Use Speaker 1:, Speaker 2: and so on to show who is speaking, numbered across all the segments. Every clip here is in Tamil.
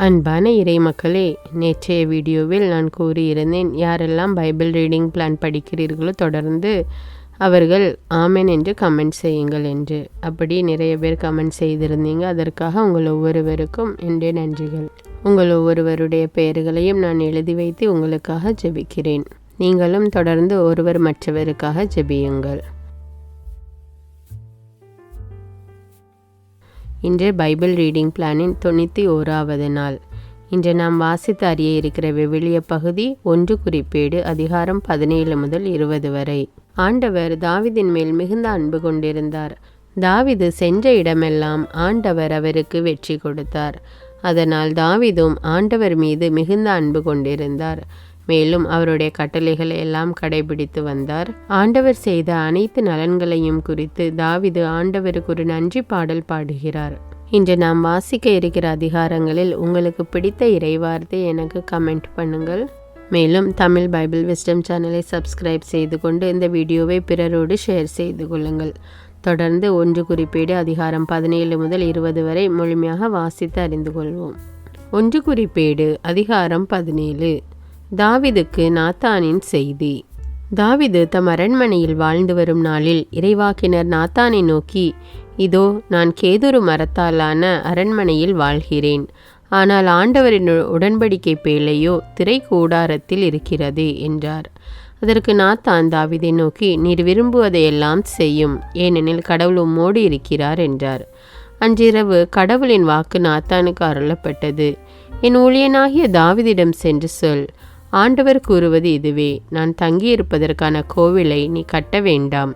Speaker 1: அன்பான இறைமக்களே, நேற்றைய வீடியோவில் நான் கூறியிருந்தேன், யாரெல்லாம் பைபிள் ரீடிங் பிளான் படிக்கிறீர்களோ தொடர்ந்து அவர்கள் ஆமென் என்று கமெண்ட் செய்யுங்கள் என்று. அப்படி நிறைய பேர் கமெண்ட் செய்திருந்தீங்க. அதற்காக உங்கள் ஒவ்வொருவருக்கும் என்னுடைய நன்றிகள். உங்கள் ஒவ்வொருவருடைய பெயர்களையும் நான் எழுதி வைத்து உங்களுக்காக ஜெபிக்கிறேன். நீங்களும் தொடர்ந்து ஒருவர் மற்றவருக்காக ஜெபியுங்கள். இன்று பைபிள் ரீடிங் பிளானின் 91வது நாள். இன்று நாம் வாசித்து அறிய இருக்கிற விவிலிய பகுதி 1 குறிப்பேடு அதிகாரம் 17 முதல் 20 வரை. ஆண்டவர் தாவீதின் மேல் மிகுந்த அன்பு கொண்டிருந்தார். தாவீது சென்ற இடமெல்லாம் ஆண்டவர் அவருக்கு வெற்றி கொடுத்தார். அதனால் தாவீதும் ஆண்டவர் மீது மிகுந்த அன்பு கொண்டிருந்தார். மேலும் அவருடைய கட்டளைகளை எல்லாம் கடைபிடித்து வந்தார். ஆண்டவர் செய்த அனைத்து நலன்களையும் குறித்து தாவீது ஆண்டவருக்கு ஒரு நன்றி பாடல் பாடுகிறார். இன்று நாம் வாசிக்க இருக்கிற அதிகாரங்களில் உங்களுக்கு பிடித்த இறைவார்த்தை எனக்கு கமெண்ட் பண்ணுங்கள். மேலும் தமிழ் பைபிள் விஸ்டம் சேனலை சப்ஸ்கிரைப் செய்து கொண்டு இந்த வீடியோவை பிறரோடு ஷேர் செய்து கொள்ளுங்கள். தொடர்ந்து 1 குறிப்பேடு அதிகாரம் 17 முதல் 20 வரை முழுமையாக வாசித்து அறிந்து கொள்வோம். 1 குறிப்பேடு அதிகாரம் 17. தாவீதுக்கு நாத்தானின் செய்தி. தாவீது தம் அரண்மனையில் வாழ்ந்து வரும் நாளில் இறைவாக்கினர் நாத்தானை நோக்கி, இதோ நான் கேதுரு மரத்தாலான அரண்மனையில் வாழ்கிறேன். ஆனால் ஆண்டவரின் உடன்படிக்கை பேழையோ திரை கூடாரத்தில் இருக்கிறது என்றார். அதற்கு நாத்தான் தாவீதை நோக்கி, நீர் விரும்புவதையெல்லாம் செய்யும், ஏனெனில் கடவுள் உம்மோடு இருக்கிறார் என்றார். அன்றிரவு கடவுளின் வாக்கு நாத்தானுக்கு அருளப்பட்டது. என் ஊழியனாகிய தாவீதிடம் சென்று சொல், ஆண்டவர் கூறுவது இதுவே, நான் தங்கியிருப்பதற்கான கோவிலை நீ கட்ட வேண்டாம்.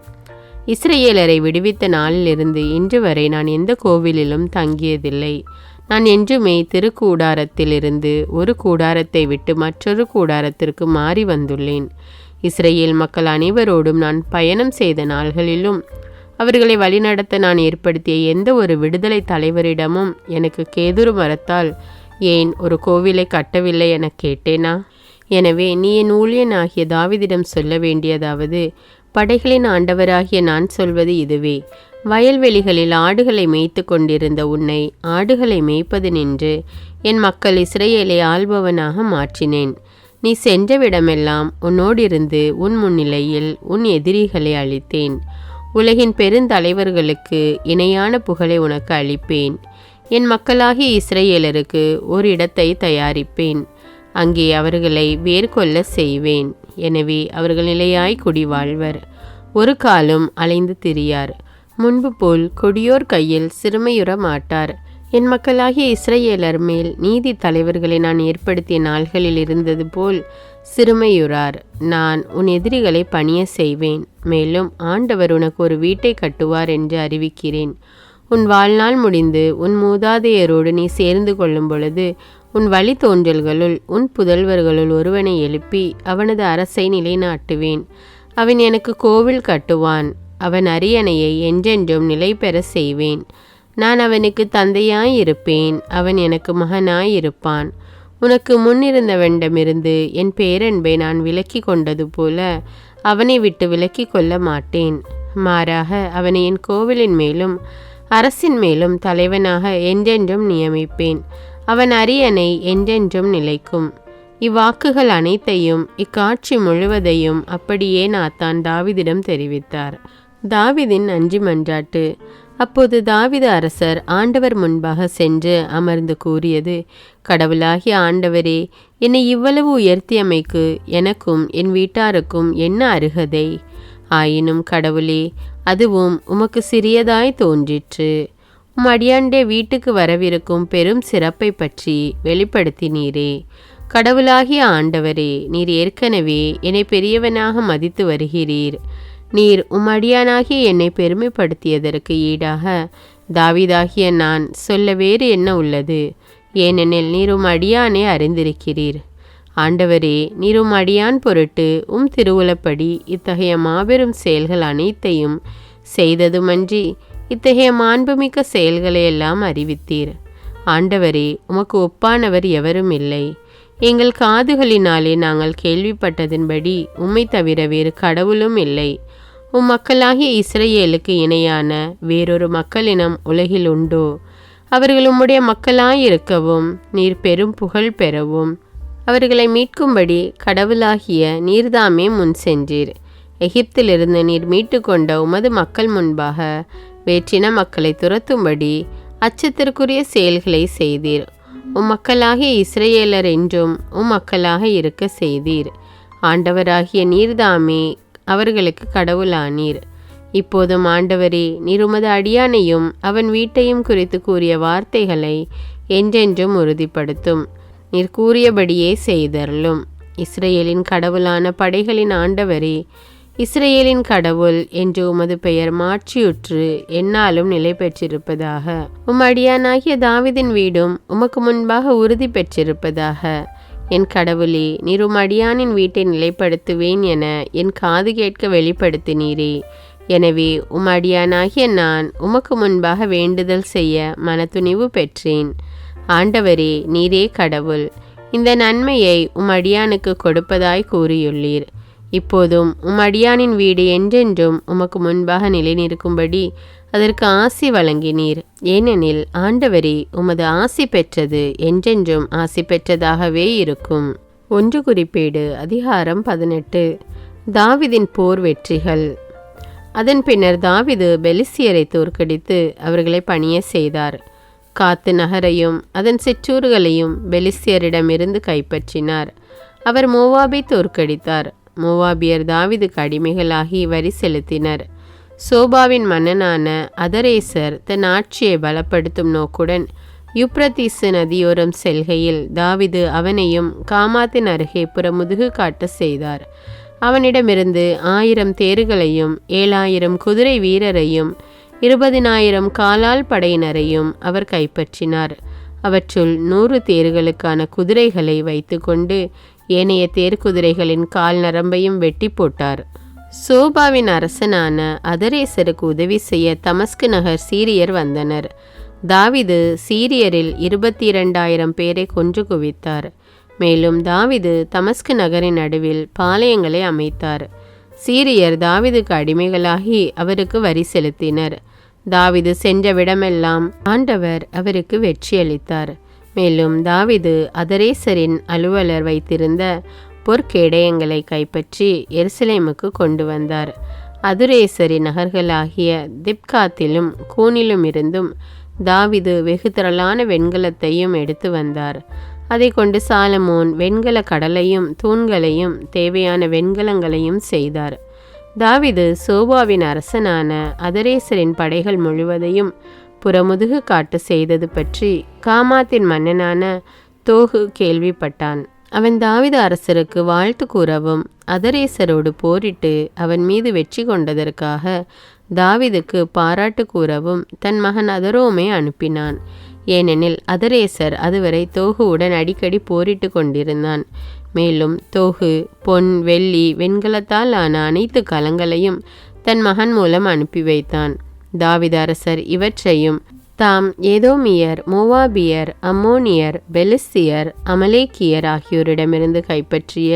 Speaker 1: இஸ்ரவேலரை விடுவித்த நாளிலிருந்து இன்று வரை நான் எந்த கோவிலிலும் தங்கியதில்லை. நான் என்றுமே திருக்கூடாரத்திலிருந்து ஒரு கூடாரத்தை விட்டு மற்றொரு கூடாரத்திற்கு மாறி வந்துள்ளேன். இஸ்ரவேல் மக்கள் அனைவரோடும் நான் பயணம் செய்த நாள்களிலும் அவர்களை வழிநடத்த நான் ஏற்படுத்திய எந்த ஒரு விடுதலை தலைவரிடமும் எனக்கு கேதுரு மரத்தால் ஏன் ஒரு கோவிலை கட்டவில்லை என கேட்டேனா? எனவே நீ என் ஊழியனாகிய தாவீதிடம் சொல்ல வேண்டியதாவது, படைகளின் ஆண்டவராகிய நான் சொல்வது இதுவே, வயல்வெளிகளில் ஆடுகளை மேய்த்து கொண்டிருந்த உன்னை ஆடுகளை மேய்ப்பது நின்று என் மக்கள் இஸ்ரவேலை ஆள்பவனாக மாற்றினேன். நீ சென்றவிடமெல்லாம் உன்னோடிருந்து உன் முன்னிலையில் உன் எதிரிகளை அழித்தேன். உலகின் பெருந்தலைவர்களுக்கு இணையான புகழை உனக்கு அளிப்பேன். என் மக்களாகிய இஸ்ரவேலருக்கு ஒரு இடத்தை தயாரிப்பேன். அங்கே அவர்களை வேர்கொள்ள செய்வேன். எனவே அவர்கள் நிலையாய் குடிவாழ்வர், ஒரு காலம் அலைந்து திரியார். முன்பு போல் கொடியோர் கையில் சிறுமையுற மாட்டார். என் மக்களாகிய இஸ்ரவேலர் மேல் நீதி தலைவர்களை நான் ஏற்படுத்திய நாள்களில் இருந்தது போல் சிறுமையுறார். நான் உன் எதிரிகளை பணிய செய்வேன். மேலும் ஆண்டவர் உனக்கு ஒரு வீட்டை கட்டுவார் என்று அறிவிக்கிறேன். உன் வாழ்நாள் முடிந்து உன் மூதாதையரோடு நீ சேர்ந்து கொள்ளும் பொழுது உன் வழி தோன்றல்களுள் உன் புதல்வர்களுள் ஒருவனை எழுப்பி அவனது அரசை நிலைநாட்டுவேன். அவன் எனக்கு கோவில் கட்டுவான். அவன் அரியணையை என்றென்றும் நிலை பெற செய்வேன். நான் அவனுக்கு தந்தையாயிருப்பேன், அவன் எனக்கு மகனாயிருப்பான். உனக்கு முன்னிருந்தவனிடமிருந்து என் பேரன்பை நான் விலக்கி கொண்டது போல அவனை விட்டு விலக்கி கொள்ள மாட்டேன். மாறாக அவனை என் கோவிலின் மேலும் அரசின் மேலும் தலைவனாக என்றென்றும் நியமிப்பேன். அவன் அரியணை என்றென்றும் நிலைக்கும். இவ்வாக்குகள் அனைத்தையும் இக்காட்சி முழுவதையும் அப்படியே நாத்தான் தாவீதிடம் தெரிவித்தார். தாவீதின் நன்றி மன்றாட்டு. அப்போது தாவீது அரசர் ஆண்டவர் முன்பாக சென்று அமர்ந்து கூறியது, கடவுளாகிய ஆண்டவரே, என்னை இவ்வளவு உயர்த்தியமைக்கு எனக்கும் என் வீட்டாருக்கும் என்ன அருகதை? ஆயினும் கடவுளே, அதுவும் உமக்கு சிறியதாய் தோன்றிற்று. அடியாண்டே வீட்டுக்கு வரவிருக்கும் பெரும் சிறப்பை பற்றி வெளிப்படுத்தினீரே. கடவுளாகிய ஆண்டவரே, நீர் ஏற்கனவே என்னை பெரியவனாக மதித்து வருகிறீர். நீர் அடியானாகிய என்னை பெருமைப்படுத்தியதற்கு ஈடாக தாவீதாகிய நான் சொல்ல வேறு என்ன உள்ளது? ஏனெனில் நீர் அடியானை அறிந்திருக்கிறீர். ஆண்டவரே, நீர் அடியான் பொருட்டு திருவுளப்படி இத்தகைய மாபெரும் செயல்கள் அனைத்தையும் செய்ததுமன்றி இத்தகைய மாண்புமிக்க செயல்களை எல்லாம் அறிவித்தீர். ஆண்டவரே, உமக்கு ஒப்பானவர் எவரும் இல்லை. எங்கள் காதுகளினாலே நாங்கள் கேள்விப்பட்டதின்படி உம்மை தவிர வேறு கடவுளும் இல்லை. மக்களாகிய இஸ்ரவேலுக்கு இணையான வேறொரு மக்களினம் உலகில் உண்டோ? அவர்கள் உம்முடைய மக்களாயிருக்கவும் நீர் பெரும் புகழ் பெறவும் அவர்களை மீட்கும்படி கடவுளாகிய நீர்தாமே முன் சென்றீர். எகிப்திலிருந்து நீர் மீட்டு கொண்ட உமது மக்கள் முன்பாக வேற்றின மக்களை துரத்தும்படி அச்சத்திற்குரிய செயல்களை செய்தீர். மக்களாகிய இஸ்ரவேலர் என்றும் மக்களாக இருக்க செய்தீர். ஆண்டவராகிய நீர்தாமே அவர்களுக்கு கடவுளானீர். இப்போதும் ஆண்டவரே, நீர் உமது அடியானையும் அவன் வீட்டையும் குறித்து கூறிய வார்த்தைகளை என்றென்றும் உறுதிப்படுத்தும். நீர் கூறியபடியே செய்தருளும். இஸ்ரவேலின் கடவுளான படைகளின் ஆண்டவரே, இஸ்ரவேலின் கடவுள் என்று உமது பெயர் மாட்சியுற்று எந்நாளும் நிலை பெற்றிருப்பதாக. அடியானாகிய தாவீதின் வீடும் உமக்கு முன்பாக உறுதி பெற்றிருப்பதாக. என் கடவுளே, நீர் அடியானின் வீட்டை நிலைப்படுத்துவேன் என என் காது கேட்க வெளிப்படுத்தினீரே. எனவே அடியானாகிய நான் உமக்கு முன்பாக வேண்டுதல் செய்ய மனத்துணிவு பெற்றேன். ஆண்டவரே, நீரே கடவுள். இந்த நன்மையை அடியானுக்கு கொடுப்பதாய் கூறியுள்ளீர். இப்போதும் அடியானின் வீடு என்றென்றும் உமக்கு முன்பாக நிலைநிற்கும்படி அதற்கு ஆசி வழங்கினீர். ஏனெனில் ஆண்டவரே, உமது ஆசி பெற்றது என்றென்றும் ஆசி பெற்றதாகவே இருக்கும். 1 குறிப்பேடு அதிகாரம் 18. தாவீதின் போர் வெற்றிகள். அதன் பின்னர் தாவீது பெலிஸ்தியரை தோற்கடித்து அவர்களை பணிய செய்தார். காத்து நகரையும் அதன் சிற்றூர்களையும் பெலிஸ்தியரிடமிருந்து கைப்பற்றினார். அவர் மோவாபை தோற்கடித்தார். மோவாபியர் தாவீதுக்கு அடிமைகளாகி வரி செலுத்தினர். சோபாவின் மன்னனான அதரேசர் தன் ஆட்சியை பலப்படுத்தும் நோக்குடன் யூப்ரத்தீசு நதியோரம் செல்கையில் தாவீது அவனையும் காமாத்தின் அருகே புறமுதுகு காட்ட செய்தார். அவனிடமிருந்து 1000 தேர்களையும் 7000 குதிரை வீரரையும் 20,000 காலால் படையினரையும் அவர் கைப்பற்றினார். அவற்றுள் 100 தேர்களுக்கான குதிரைகளை வைத்து கொண்டு ஏனைய தேர்குதிரைகளின் கால் நரம்பையும் வெட்டி போட்டார். சோபாவின் அரசனான அதரேசருக்கு உதவி செய்ய தமஸ்கு நகர் சீரியர் வந்தனர். தாவீது சீரியரில் 22,000 பேரை கொன்று குவித்தார். மேலும் தாவீது தமஸ்கு நகரின் நடுவில் பாளையங்களை அமைத்தார். சீரியர் தாவீதுக்கு அடிமைகளாகி அவருக்கு வரி செலுத்தினர். தாவீது சென்றவிடமெல்லாம் ஆண்டவர் அவருக்கு வெற்றியளித்தார். மேலும் தாவீது அதரேசரின் அலுவலர் வைத்திருந்த பொற்கேடயங்களை கைப்பற்றி எருசலேமுக்கு கொண்டு வந்தார். அதுரேசரின் நகர்களாகிய திப்காத்திலும் கூனிலும் இருந்தும் தாவீது வெகு திரளான வெண்கலத்தையும் எடுத்து வந்தார். அதை கொண்டு சாலமோன் வெண்கல கடலையும் தூண்களையும் தேவையான வெண்கலங்களையும் செய்தார். தாவீது சோபாவின் அரசனான அதரேசரின் படைகள் முழுவதையும் புறமுதுகு காட்டு செய்தது பற்றி காமாத்தின் மன்னனான தோகு கேள்விப்பட்டான். அவன் தாவீது அரசருக்கு வாழ்த்து கூறவும் அதரேசரோடு போரிட்டு அவன் மீது வெற்றி கொண்டதற்காக தாவீதுக்கு பாராட்டு கூறவும் தன் மகன் அதரோமை அனுப்பினான். ஏனெனில் அதரேசர் அதுவரை தோகுவுடன் அடிக்கடி போரிட்டு கொண்டிருந்தான். மேலும் தோகு பொன் வெள்ளி வெண்கலத்தால் ஆன அனைத்து கலங்களையும் தன் மகன் மூலம் அனுப்பி வைத்தான். தாவீது அரசர் இவற்றையும் தாம் ஏதோமியர், மோவாபியர், அம்மோனியர், பெலிஸ்தியர், அமலேக்கியர் ஆகியோரிடமிருந்து கைப்பற்றிய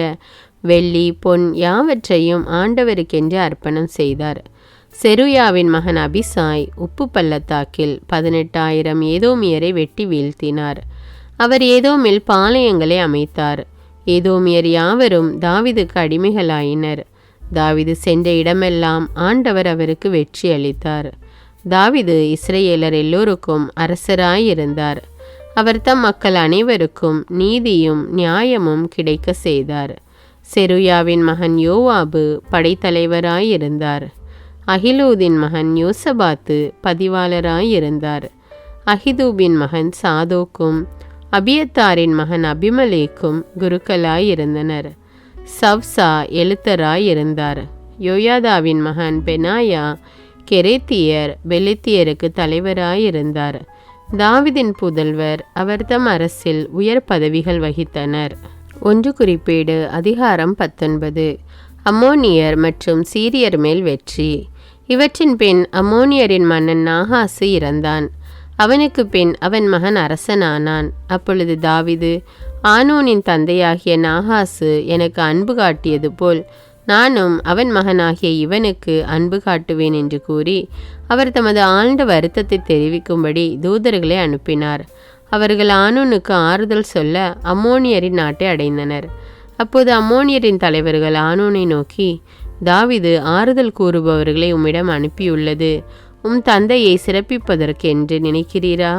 Speaker 1: வெள்ளி பொன் யாவற்றையும் ஆண்டவருக்கென்று அர்ப்பணம் செய்தார். செருயாவின் மகன் அபிசாய் உப்பு பள்ளத்தாக்கில் 18,000 ஏதோமியரை வெட்டி வீழ்த்தினார். அவர் ஏதோமில் பாளையங்களை அமைத்தார். ஏதோமியர் யாவரும் தாவீதுக்கு அடிமைகளாயினர். தாவீது சென்ற இடமெல்லாம் ஆண்டவர் அவருக்கு வெற்றி அளித்தார். தாவீது இஸ்ரவேலர் எல்லோருக்கும் அரசராயிருந்தார். அவர் தம் மக்கள் அனைவருக்கும் நீதியும் நியாயமும் கிடைக்க செய்தார். செருயாவின் மகன் யோவாபு படைத்தலைவராயிருந்தார். அகிலூதின் மகன் யோசபாத்து பதிவாளராயிருந்தார். அகிதூபின் மகன் சாதோக்கும் அபியத்தாரின் மகன் அபிமலேக்கும் குருக்களாயிருந்தனர். சவ்சா எழுத்தராயிருந்தார். யோயாதாவின் மகன் பெனாயா கெரேத்தியர் பெலித்தியருக்கு தலைவராயிருந்தார். தாவீதின் புதல்வர் அவர் தம் அரசில் உயர் பதவிகள் வகித்தனர். 1 குறிப்பேடு அதிகாரம் 19. அம்மோனியர் மற்றும் சீரியர் மேல் வெற்றி. இவற்றின் பின் அம்மோனியரின் மன்னன் நாகாசு இறந்தான். அவனுக்கு பின் அவன் மகன் அரசனானான். அப்பொழுது தாவீது, ஆனூனின் தந்தையாகிய நாகாசு எனக்கு அன்பு காட்டியது போல் நானும் அவன் மகனாகிய இவனுக்கு அன்பு காட்டுவேன் என்று கூறி அவர் தமது ஆழ்ந்த வருத்தத்தை தெரிவிக்கும்படி தூதர்களை அனுப்பினார். அவர்கள் ஆனூனுக்கு ஆறுதல் சொல்ல அம்மோனியரின் நாட்டை அடைந்தனர். அப்போது அம்மோனியரின் தலைவர்கள் ஆனூனை நோக்கி, தாவீது ஆறுதல் கூறுபவர்களை உம்மிடம் அனுப்பியுள்ளது உம் தந்தையை சிறப்பிப்பதற்கு என்று நினைக்கிறீரா?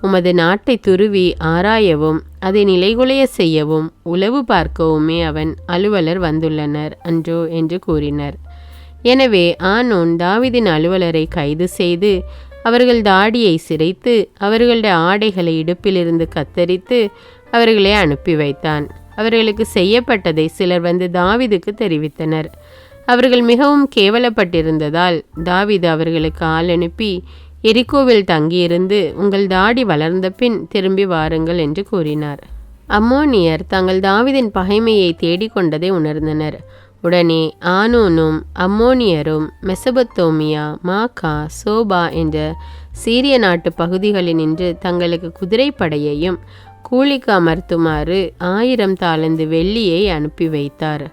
Speaker 1: உமது நாட்டை துருவி ஆராயவும் அதை நிலைகுலைய செய்யவும் உளவு பார்க்கவுமே அவன் அலுவலர் வந்துள்ளனர் அன்றோ என்று கூறினர். எனவே ஆனூன் தாவீதின் அலுவலரை கைது செய்து அவர்கள் தாடியை சிரைத்து அவர்களுடைய ஆடைகளை இடுப்பிலிருந்து கத்தரித்து அவர்களை அனுப்பி வைத்தான். அவர்களுக்கு செய்யப்பட்டதை சிலர் வந்து தாவீதுக்கு தெரிவித்தனர். அவர்கள் மிகவும் கேவலப்பட்டிருந்ததால் தாவீது அவர்களுக்கு ஆள் அனுப்பி எரிகோவில் தங்கியிருந்து உங்கள் தாடி வளர்ந்த பின் திரும்பி வாருங்கள் என்று கூறினார். அம்மோனியர் தங்கள் தாவீதின் பகைமையை தேடிக்கொண்டதை உணர்ந்தனர். உடனே ஆனூனும் அம்மோனியரும் மெசபத்தோமியா, மாக்கா, சோபா என்ற சீரிய நாட்டு பகுதிகளினின்று தங்களுக்கு குதிரைப்படையையும் கூலிக்கு அமர்த்துமாறு 1000 தாலந்து வெள்ளியை அனுப்பி வைத்தார்.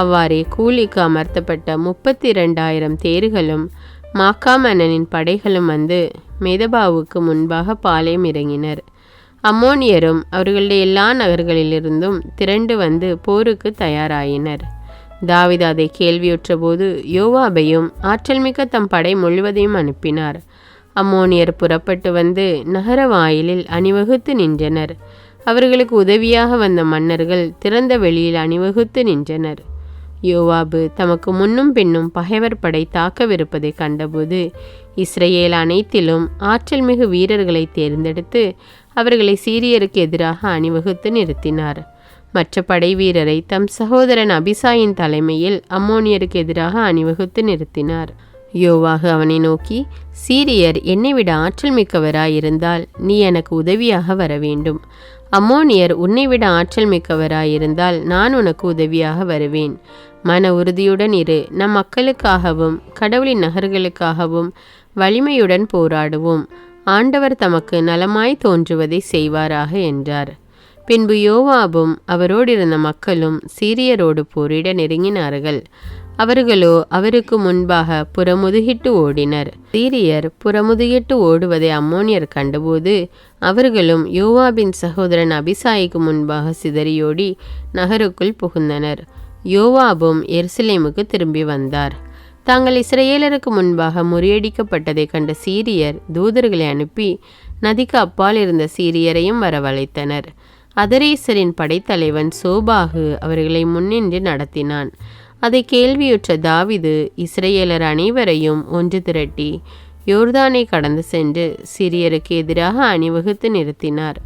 Speaker 1: அவ்வாறே கூலிக்கு அமர்த்தப்பட்ட 32,000 தேர்களும் மாக்கா மன்னனின் படைகளும் வந்து மெதபாவுக்கு முன்பாக பாளையம் இறங்கினர். அம்மோனியரும் அவர்களுடைய எல்லா நகர்களிலிருந்தும் திரண்டு வந்து போருக்கு தயாராயினர். தாவீது அதை கேள்வியுற்ற போது யோவாபையும் ஆற்றல்மிக்க தம் படை முழுவதையும் அனுப்பினார். அம்மோனியர் புறப்பட்டு வந்து நகர வாயிலில் அணிவகுத்து நின்றனர். அவர்களுக்கு உதவியாக வந்த மன்னர்கள் திறந்த வெளியில் அணிவகுத்து நின்றனர். யோவாபு தமக்கு முன்னும் பின்னும் பகைவர் படை தாக்கவிருப்பதை கண்டபோது இஸ்ரேல் அனைத்திலும் ஆற்றல் மிகு வீரர்களை தேர்ந்தெடுத்து அவர்களை சீரியருக்கு எதிராக அணிவகுத்து நிறுத்தினார். மற்ற படை வீரரை தம் சகோதரன் அபிசாயின் தலைமையில் அம்மோனியருக்கு எதிராக அணிவகுத்து நிறுத்தினார். யோவாகு அவனை நோக்கி, சீரியர் என்னை விட ஆற்றல் மிக்கவராயிருந்தால் நீ எனக்கு உதவியாக வர வேண்டும். அம்மோனியர் உன்னை விட ஆற்றல் மிக்கவராயிருந்தால் நான் உனக்கு உதவியாக வருவேன். மன உறுதியுடன் இரு. நம் மக்களுக்காகவும் கடவுளின் நகர்களுக்காகவும் வலிமையுடன் போராடுவோம். ஆண்டவர் தமக்கு நலமாய் தோன்றுவதை செய்வாராக என்றார். பின்பு யோவாபும் அவரோடு இருந்த மக்களும் சீரியரோடு போரிட நெருங்கினார்கள். அவர்களோ அவருக்கு முன்பாக புறமுதுகிட்டு ஓடினர். சீரியர் புறமுதுகிட்டு ஓடுவதை அம்மோனியர் கண்டபோது அவர்களும் யோவாபின் சகோதரன் அபிசாய்க்கு முன்பாக சிதறியோடி நகருக்குள் புகுந்தனர். யோவாபும் எருசலேமுக்கு திரும்பி வந்தார். தாங்கள் இஸ்ரேலருக்கு முன்பாக முறியடிக்கப்பட்டதை கண்ட சீரியர் தூதர்களை அனுப்பி நதிக்கு அப்பால் இருந்த சீரியரையும் வரவழைத்தனர். அதரேசரின் படைத்தலைவன் சோபாகு அவர்களை முன்னின்று நடத்தினான். அதை கேள்வியுற்ற தாவீது இஸ்ரேலர் அனைவரையும் ஒன்று திரட்டி யோர்தானை கடந்து சென்று சீரியருக்கு எதிராக அணிவகுத்து நிறுத்தினார்.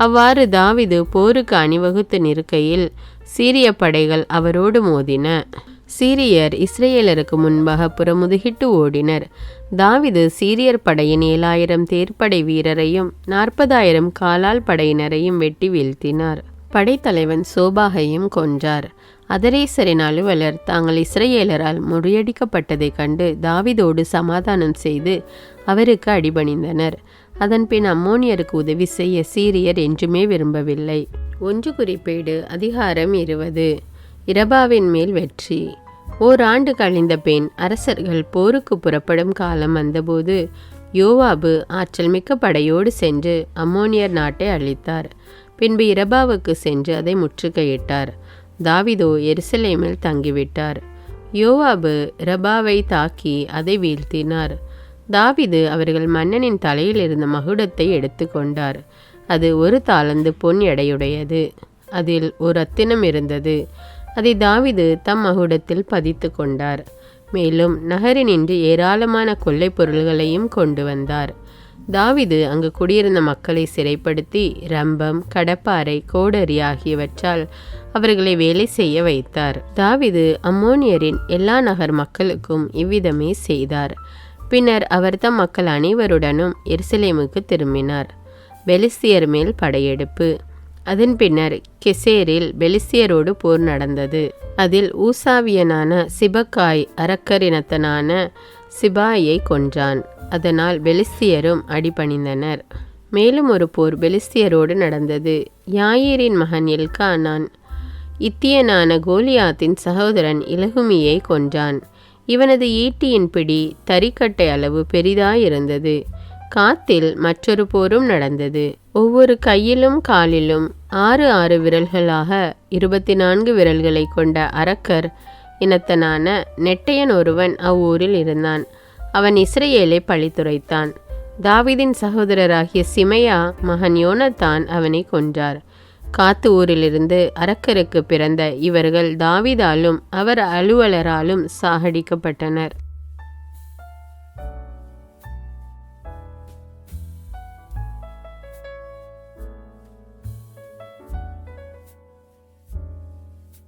Speaker 1: அவ்வாறு தாவீது போருக்கு அணிவகுத்து நிற்கையில் சீரிய படைகள் அவரோடு மோதின. சீரியர் இஸ்ரேலருக்கு முன்பாக புறமுதுகிட்டு ஓடினர். தாவீது சீரியர் படையின் 7,000 தேர்ப்படை வீரரையும் 40,000 காலால் படையினரையும் வெட்டி வீழ்த்தினார். படைத்தலைவன் சோபாகையும் கொன்றார். அதரேசரின் அலுவலர் தாங்கள் இஸ்ரேலரால் முறியடிக்கப்பட்டதை கண்டு தாவீதோடு சமாதானம் செய்து அவருக்கு அடிபணிந்தனர். அதன்பின் அம்மோனியருக்கு உதவி செய்ய சீரியர் என்றுமே விரும்பவில்லை. 1 குறிப்பேடு அதிகாரம் 20. இரபாவின் மேல் வெற்றி. ஓராண்டு கழிந்த பின் அரசர்கள் போருக்கு புறப்படும் காலம் வந்தபோது யோவாபு ஆற்றல் மிக்க படையோடு சென்று அம்மோனியர் நாட்டை அழித்தார். பின்பு இரபாவுக்கு சென்று அதை முற்றுகையிட்டார். தாவீதோ எருசலேமில் தங்கிவிட்டார். யோவாபு ரபாவை தாக்கி அதை வீழ்த்தினார். தாவீது அவர்கள் மன்னனின் தலையில் இருந்த மகுடத்தை எடுத்து கொண்டார். அது 1 தாலந்து பொன் எடையுடையது. அதில் ஒரு ரத்தினம் இருந்தது. அதை தாவீது தம் மகுடத்தில் பதித்து கொண்டார். மேலும் நகரினின்று ஏராளமான கொள்ளை பொருள்களையும் கொண்டு வந்தார். தாவீது அங்கு குடியிருந்த மக்களை சிறைப்படுத்தி ரம்பம், கடப்பாறை, கோடரி ஆகியவற்றால் அவர்களை வேலை செய்ய வைத்தார். தாவீது அம்மோனியரின் எல்லா நகர் மக்களுக்கும் இவ்விதமே செய்தார். பின்னர் அவர் தம் மக்கள் அனைவருடனும் எருசலேமுக்கு திரும்பினார். பெலிஸ்தியர் மேல் படையெடுப்பு. அதன் பின்னர் கெசேரில் பெலிஸ்தியரோடு போர் நடந்தது. அதில் ஊசாவியனான சிபக்காய் அரக்கரினத்தனான சிபாயை கொன்றான். அதனால் பெலிஸ்தியரும் அடிபணிந்தனர். மேலும் ஒரு போர் பெலிஸ்தியரோடு நடந்தது. யாயீரின் மகன் எல்கானான் இத்தியனான கோலியாத்தின் சகோதரன் இலகுமியை கொன்றான். இவனது ஈட்டியின் பிடி தறிக்கட்டை அளவு பெரிதாயிருந்தது. காத்தில் மற்றொரு போரும் நடந்தது. ஒவ்வொரு கையிலும் காலிலும் 6 விரல்களாக 24 விரல்களை கொண்ட அரக்கர் இனத்தனான நெட்டையன் ஒருவன் அவ்வூரில் இருந்தான். அவன் இஸ்ரவேலை பழித்துரைத்தான். தாவீதின் சகோதரராகிய சிமையா மகன் யோனத்தான் அவனை கொன்றார். காத்து ஊரிலிருந்து அரக்கருக்கு பிறந்த இவர்கள் தாவீதாலும் அவர் அலுவலராலும் சாகடிக்கப்பட்டனர்.